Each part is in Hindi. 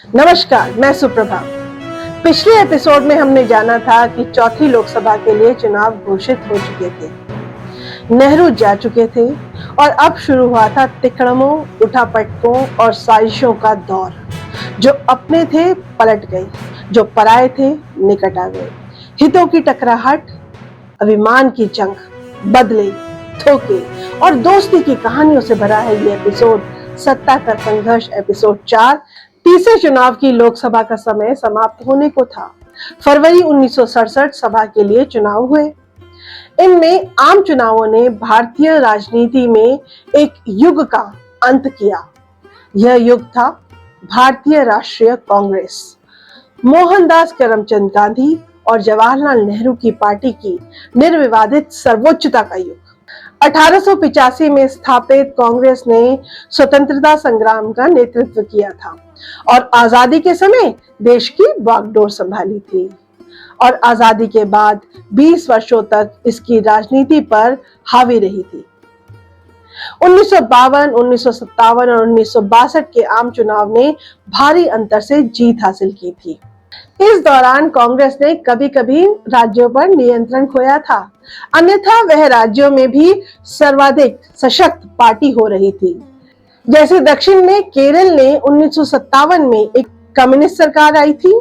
नमस्कार, मैं सुप्रभा। पिछले एपिसोड में हमने जाना था कि चौथी लोकसभा के लिए चुनाव घोषित हो चुके थे, नेहरू जा चुके थे और अब शुरू हुआ था तिकड़मों, उठापटकों और साजिशों का दौर। जो अपने थे पलट गए, जो पराये थे निकट आ गए। हितों की टकराहट, अभिमान की जंग, बदले, धोखे और दोस्ती की कहानियों से भरा है ये एपिसोड। सत्ता का संघर्ष एपिसोड 4। तीसरे चुनाव की लोकसभा का समय समाप्त होने को था। फरवरी 1967 सभा के लिए चुनाव हुए। इनमें आम चुनावों ने भारतीय राजनीति में एक युग का अंत किया। यह युग था भारतीय राष्ट्रीय कांग्रेस, मोहनदास करमचंद गांधी और जवाहरलाल नेहरू की पार्टी की निर्विवादित सर्वोच्चता का युग। 1885 में स्थापित कांग्रेस ने स्वतंत्रता संग्राम का नेतृत्व किया था और आजादी के समय देश की बागडोर संभाली थी और आजादी के बाद 20 वर्षों तक इसकी राजनीति पर हावी रही थी। 1952, 1957 और 1962 के आम चुनाव ने भारी अंतर से जीत हासिल की थी। इस दौरान कांग्रेस ने कभी कभी राज्यों पर नियंत्रण खोया था, अन्यथा वह राज्यों में भी सर्वाधिक सशक्त पार्टी हो रही थी। जैसे दक्षिण में केरल ने 1957 में एक कम्युनिस्ट सरकार आई थी।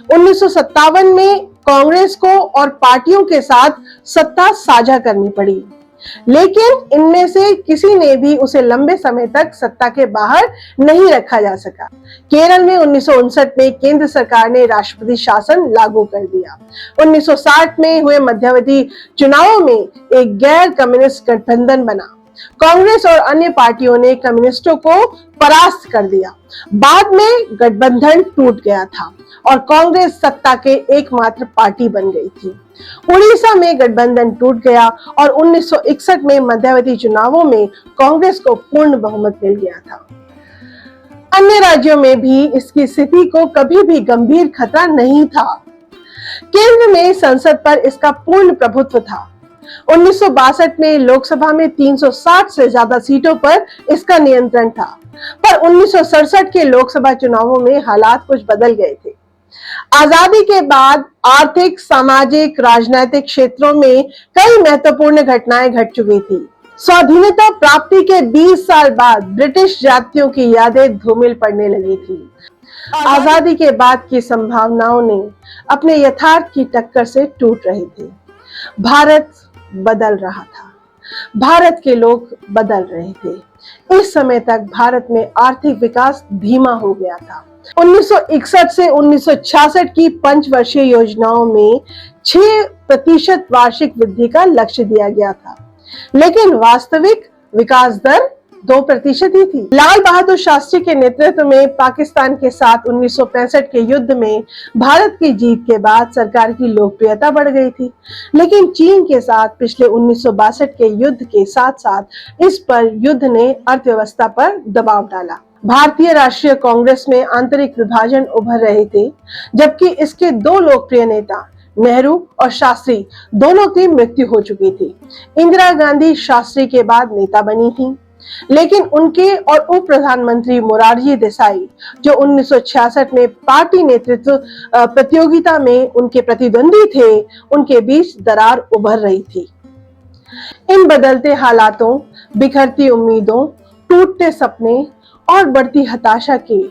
1957 में कांग्रेस को और पार्टियों के साथ सत्ता साझा करनी पड़ी, लेकिन इनमें से किसी ने भी उसे लंबे समय तक सत्ता के बाहर नहीं रखा जा सका। केरल में 1959 में केंद्र सरकार ने राष्ट्रपति शासन लागू कर दिया। 1960 में हुए मध्यावधि चुनावों में एक गैर कम्युनिस्ट गठबंधन बना। कांग्रेस और अन्य पार्टियों ने कम्युनिस्टों को परास्त कर दिया। बाद में गठबंधन टूट गया था और कांग्रेस सत्ता के एकमात्र पार्टी बन गई थी। उड़ीसा में गठबंधन टूट गया और 1961 में मध्यावधि चुनावों में कांग्रेस को पूर्ण बहुमत मिल गया था। अन्य राज्यों में भी इसकी स्थिति को कभी भी गंभीर खतरा नहीं था। केंद्र में संसद पर इसका पूर्ण प्रभुत्व था। 1962 में लोकसभा में 360 से ज्यादा सीटों पर इसका नियंत्रण था, पर 1967 के लोकसभा चुनावों में हालात कुछ बदल गए थे। आजादी के बाद आर्थिक, सामाजिक, राजनीतिक क्षेत्रों में कई महत्वपूर्ण घटनाएं घट चुकी थी। स्वाधीनता प्राप्ति के 20 साल बाद ब्रिटिश जातियों की यादें धूमिल पड़ने लगी थी। आजादी के बाद की संभावनाओं ने अपने यथार्थ की टक्कर से टूट रही थी। भारत बदल रहा था, भारत के लोग बदल रहे थे। इस समय तक भारत में आर्थिक विकास धीमा हो गया था। 1961 से 1966 की पंचवर्षीय योजनाओं में 6% वार्षिक वृद्धि का लक्ष्य दिया गया था, लेकिन वास्तविक विकास दर 2% ही थी। लाल बहादुर शास्त्री के नेतृत्व में पाकिस्तान के साथ 1965 के युद्ध में भारत की जीत के बाद सरकार की लोकप्रियता बढ़ गई थी, लेकिन चीन के साथ पिछले 1962 के युद्ध के साथ साथ इस पर युद्ध ने अर्थव्यवस्था पर दबाव डाला। भारतीय राष्ट्रीय कांग्रेस में आंतरिक विभाजन उभर रहे थे, जबकि इसके दो लोकप्रिय नेता नेहरू और शास्त्री दोनों की मृत्यु हो चुकी थी। इंदिरा गांधी शास्त्री के बाद नेता बनी थी, लेकिन उनके और उप प्रधानमंत्री मोरारजी देसाई, जो 1966 में पार्टी नेतृत्व प्रतियोगिता में उनके प्रतिद्वंदी थे, उनके बीच दरार उभर रही थी। इन बदलते हालातों, बिखरती उम्मीदों, टूटते सपने और बढ़ती हताशा के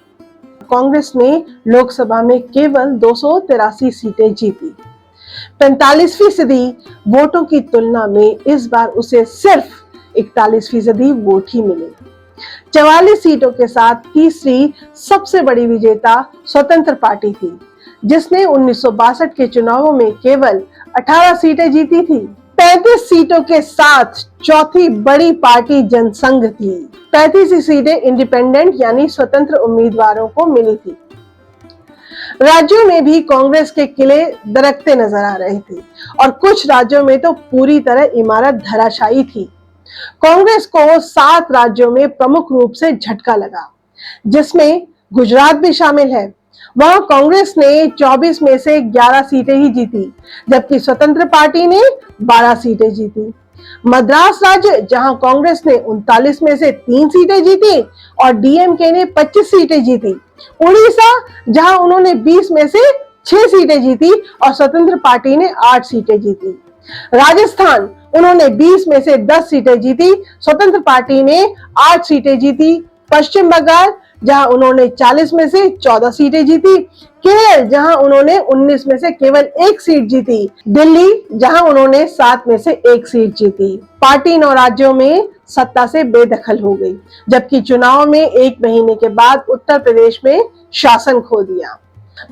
कांग्रेस ने लोकसभा में केवल 283 सीटें जीती। 45% वोटों की तुलना में इस बार उसे सिर्फ 41% वोट ही मिले। 44 सीटों के साथ तीसरी सबसे बड़ी विजेता स्वतंत्र पार्टी थी, जिसने 1962 के चुनावों में केवल 18 सीटें जीती थी। 35 सीटों के साथ चौथी बड़ी पार्टी जनसंघ थी। 35 सीटें इंडिपेंडेंट यानी स्वतंत्र उम्मीदवारों को मिली थी। राज्यों में भी कांग्रेस के किले दरकते नजर आ रहे थे और कुछ राज्यों में तो पूरी तरह इमारत धराशायी थी। कांग्रेस को 7 राज्यों में प्रमुख रूप से झटका लगा, जिसमें गुजरात भी शामिल है। वहां कांग्रेस ने 24 में से 11 सीटें ही जीती, जबकि स्वतंत्र पार्टी ने 12 सीटें जीती। मद्रास राज्य, जहां कांग्रेस ने 39 में से 3 सीटें जीती और डीएमके ने 25 सीटें जीती, उड़ीसा, जहां उन्होंने 20 में से 6 सीटें जीती और स्वतंत्र पार्टी ने 8 सीटें जीती। राजस्थान, उन्होंने 20 में से 10 सीटें जीती, स्वतंत्र पार्टी ने 8 सीटें जीती। पश्चिम बंगाल, जहां उन्होंने 40 में से 14 सीटें जीती। केरल, जहां उन्होंने 19 में से केवल 1 सीट जीती। दिल्ली, जहां उन्होंने 7 में से 1 सीट जीती। पार्टी 9 राज्यों में सत्ता से बेदखल हो गई, जबकि चुनाव में 1 महीने के बाद उत्तर प्रदेश में शासन खो दिया।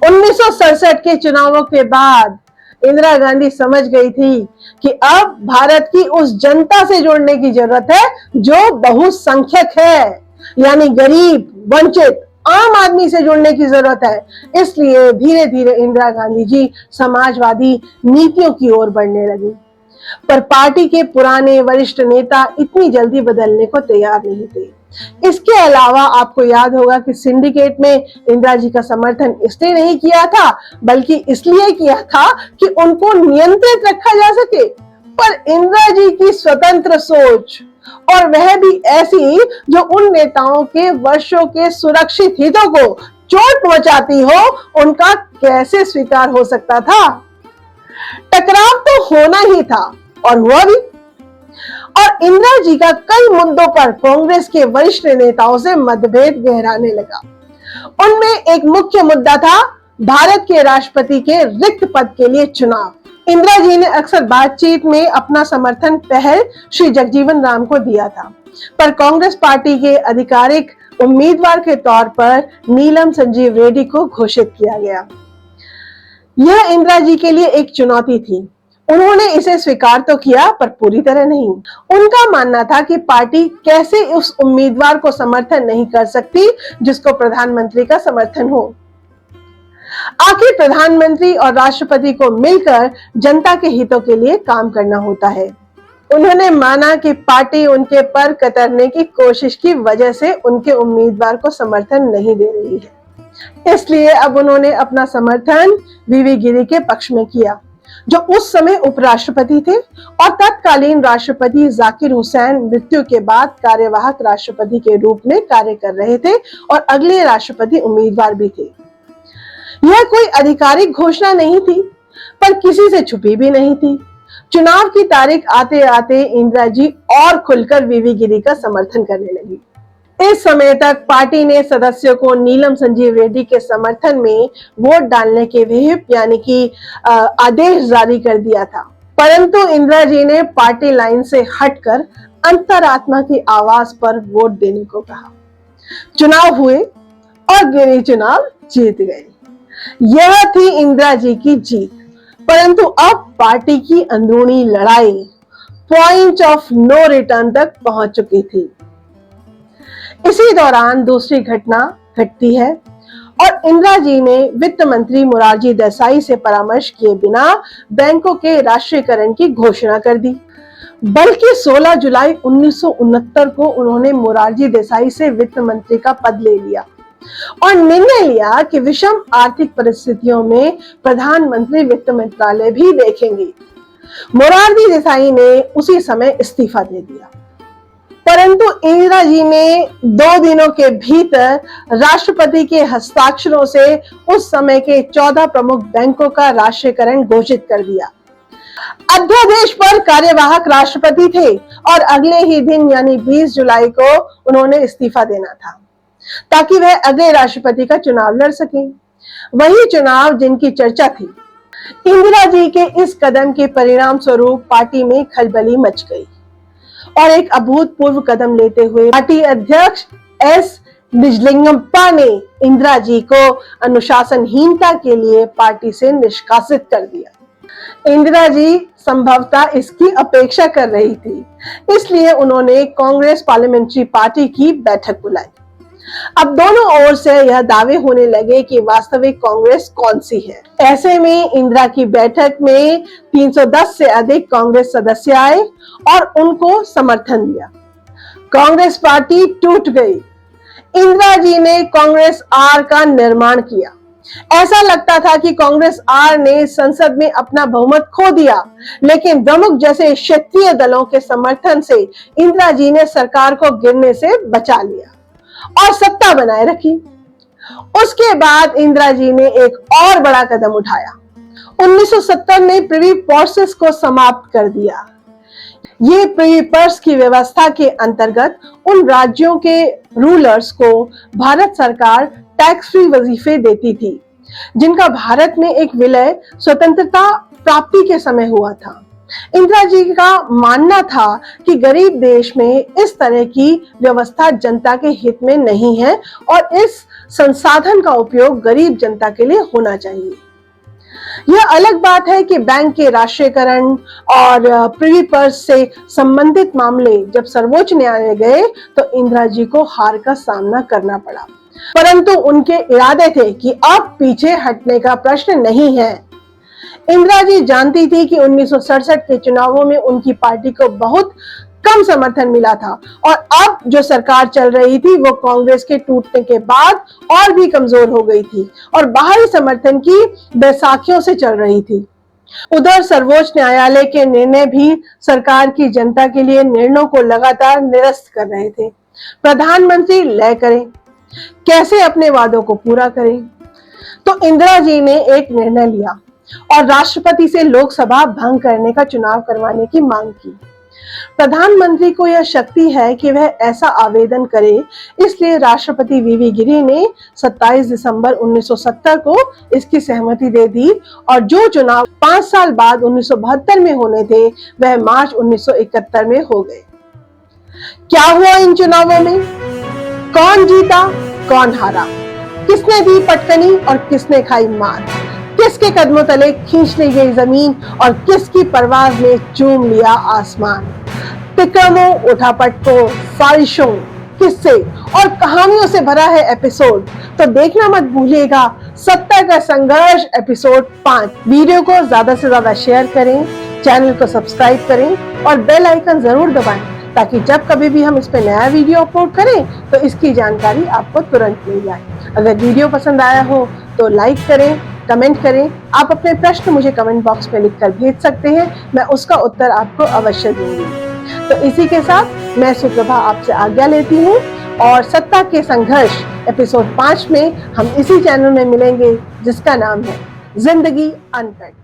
1967 के चुनावों के बाद इंदिरा गांधी समझ गई थी कि अब भारत की उस जनता से जुड़ने की जरूरत है जो बहुसंख्यक है, यानी गरीब, वंचित, आम आदमी से जुड़ने की जरूरत है। इसलिए धीरे धीरे इंदिरा गांधी जी समाजवादी नीतियों की ओर बढ़ने लगी। पर पार्टी के पुराने वरिष्ठ नेता इतनी जल्दी बदलने को तैयार नहीं थे। इसके अलावा आपको याद होगा कि सिंडिकेट में इंदिरा जी का समर्थन इसलिए नहीं किया था, बल्कि इसलिए किया था कि उनको नियंत्रित रखा जा सके। पर इंदिरा जी की स्वतंत्र सोच, और वह भी ऐसी जो उन नेताओं के वर्षों के सुरक्षित हितों को चोट पहुंचाती हो, उनका कैसे स्वीकार हो सकता था। टकराव तो होना ही था और हुआ भी। और इंदिरा जी का कई मुद्दों पर कांग्रेस के वरिष्ठ नेताओं से मतभेद गहराने लगा। उनमें एक मुख्य मुद्दा था भारत के राष्ट्रपति के रिक्त पद के लिए चुनाव। इंदिरा जी ने अक्सर बातचीत में अपना समर्थन पहल श्री जगजीवन राम को दिया था, पर कांग्रेस पार्टी के आधिकारिक उम्मीदवार के तौर पर नीलम संजीव रेड्डी को घोषित किया गया। यह इंदिरा जी के लिए एक चुनौती थी। उन्होंने इसे स्वीकार तो किया, पर पूरी तरह नहीं। उनका मानना था कि पार्टी कैसे उस उम्मीदवार को समर्थन नहीं कर सकती जिसको प्रधानमंत्री का समर्थन हो। आखिर प्रधानमंत्री और राष्ट्रपति को मिलकर जनता के हितों के लिए काम करना होता है। उन्होंने माना कि पार्टी उनके पर कतरने की कोशिश की वजह से उनके उम्मीदवार को समर्थन नहीं दे रही है। इसलिए अब उन्होंने अपना समर्थन वीवी गिरी के पक्ष में किया, जो उस समय उपराष्ट्रपति थे और तत्कालीन राष्ट्रपति जाकिर हुसैन मृत्यु के बाद कार्यवाहक राष्ट्रपति के रूप में कार्य कर रहे थे और अगले राष्ट्रपति उम्मीदवार भी थे। यह कोई आधिकारिक घोषणा नहीं थी, पर किसी से छुपी भी नहीं थी। चुनाव की तारीख आते आते इंदिरा जी और खुलकर वीवी गिरी का समर्थन करने लगी। इस समय तक पार्टी ने सदस्यों को नीलम संजीव रेड्डी के समर्थन में वोट डालने के व्हिप यानी कि आदेश जारी कर दिया था, परंतु इंदिरा जी ने पार्टी लाइन से हटकर अंतरात्मा की आवाज पर वोट देने को कहा। चुनाव हुए और गिरी चुनाव जीत गए। यह थी इंदिरा जी की जीत, परंतु अब पार्टी की अंदरूनी लड़ाई पॉइंट ऑफ नो रिटर्न तक पहुंच चुकी थी। इसी दौरान दूसरी घटना घटती है और इंदिरा जी ने वित्त मंत्री मोरारजी देसाई से परामर्श किए बिना बैंकों के राष्ट्रीयकरण की घोषणा कर दी। बल्कि 16 जुलाई 1969 को उन्होंने मोरारजी देसाई से वित्त मंत्री का पद ले लिया और निर्णय लिया कि विषम आर्थिक परिस्थितियों में प्रधानमंत्री वित्त मंत्रालय भी देखेंगे। मोरारजी देसाई ने उसी समय इस्तीफा दे दिया, परंतु इंदिरा जी ने 2 दिनों के भीतर राष्ट्रपति के हस्ताक्षरों से उस समय के 14 प्रमुख बैंकों का राष्ट्रीयकरण घोषित कर दिया। अध्यादेश पर कार्यवाहक राष्ट्रपति थे और अगले ही दिन यानी 20 जुलाई को उन्होंने इस्तीफा देना था ताकि वह अगले राष्ट्रपति का चुनाव लड़ सकें। वही चुनाव जिनकी चर्चा थी। इंदिरा जी के इस कदम के परिणाम स्वरूप पार्टी में खलबली मच गई और एक अभूतपूर्व कदम लेते हुए पार्टी अध्यक्ष एस निजलिंगप्पा ने इंदिरा जी को अनुशासनहीनता के लिए पार्टी से निष्कासित कर दिया। इंदिरा जी संभवतः इसकी अपेक्षा कर रही थी, इसलिए उन्होंने कांग्रेस पार्लियामेंट्री पार्टी की बैठक बुलाई। अब दोनों ओर से यह दावे होने लगे कि वास्तविक कांग्रेस कौन सी है। ऐसे में इंदिरा की बैठक में 310 से अधिक कांग्रेस सदस्य आए और उनको समर्थन दिया। कांग्रेस पार्टी टूट गई। इंदिरा जी ने कांग्रेस आर का निर्माण किया। ऐसा लगता था कि कांग्रेस आर ने संसद में अपना बहुमत खो दिया, लेकिन द्रमुक जैसे क्षेत्रीय दलों के समर्थन से इंदिरा जी ने सरकार को गिरने से बचा लिया और सत्ता बनाए रखी। उसके बाद इंदिरा जी ने एक और बड़ा कदम उठाया। 1970 में प्रिवी पर्सेस को समाप्त कर दिया। ये प्रिवी पर्स की व्यवस्था के अंतर्गत उन राज्यों के रूलर्स को भारत सरकार टैक्स फ्री वजीफे देती थी जिनका भारत में एक विलय स्वतंत्रता प्राप्ति के समय हुआ था। इंदिरा जी का मानना था कि गरीब देश में इस तरह की व्यवस्था जनता के हित में नहीं है और इस संसाधन का उपयोग गरीब जनता के लिए होना चाहिए। यह अलग बात है कि बैंक के राष्ट्रीयकरण और प्रिवी पर्स से संबंधित मामले जब सर्वोच्च न्यायालय गए तो इंदिरा जी को हार का सामना करना पड़ा, परंतु उनके इरादे थे कि अब पीछे हटने का प्रश्न नहीं है। इंदिरा जी जानती थी कि 1967 के चुनावों में उनकी पार्टी को बहुत कम समर्थन मिला था और अब जो सरकार चल रही थी वो कांग्रेस के टूटने के बाद और भी कमजोर हो गई थी और बाहरी समर्थन की बैसाखियों से चल रही थी। उधर सर्वोच्च न्यायालय के निर्णय भी सरकार की जनता के लिए निर्णयों को लगातार निरस्त कर रहे थे। प्रधानमंत्री लय करें, कैसे अपने वादों को पूरा करें। तो इंदिरा जी ने एक निर्णय लिया और राष्ट्रपति से लोकसभा भंग करने का चुनाव करवाने की मांग की। प्रधानमंत्री को यह शक्ति है कि वह ऐसा आवेदन करे, इसलिए राष्ट्रपति वीवी गिरी ने 27 दिसंबर 1970 को इसकी सहमति दे दी और जो चुनाव 5 साल बाद 1972 में होने थे वह मार्च 1971 में हो गए। क्या हुआ इन चुनावों में? कौन जीता, कौन हारा, किसने दी पटकनी और किसने खाई मार, किसके कदमों तले खींच ली गई जमीन और किसकी परवाज ने चूम लिया आसमान। तिक्रमों, उठापटकों, साजिशों, किस्से और कहानियों से भरा है एपिसोड, तो देखना मत भूलिएगा सत्ता का संघर्ष एपिसोड 5। वीडियो को ज्यादा से ज्यादा शेयर करें, चैनल को सब्सक्राइब करें और बेल आइकन जरूर दबाएं ताकि जब कभी भी हम इस पे नया वीडियो अपलोड करें तो इसकी जानकारी आपको तुरंत मिल जाए। अगर वीडियो पसंद आया हो तो लाइक करें, कमेंट करें। आप अपने प्रश्न मुझे कमेंट बॉक्स में लिखकर भेज सकते हैं, मैं उसका उत्तर आपको अवश्य दूंगी। तो इसी के साथ मैं सुप्रभा आपसे आज्ञा लेती हूँ और सत्ता के संघर्ष एपिसोड 5 में हम इसी चैनल में मिलेंगे जिसका नाम है जिंदगी अनकट।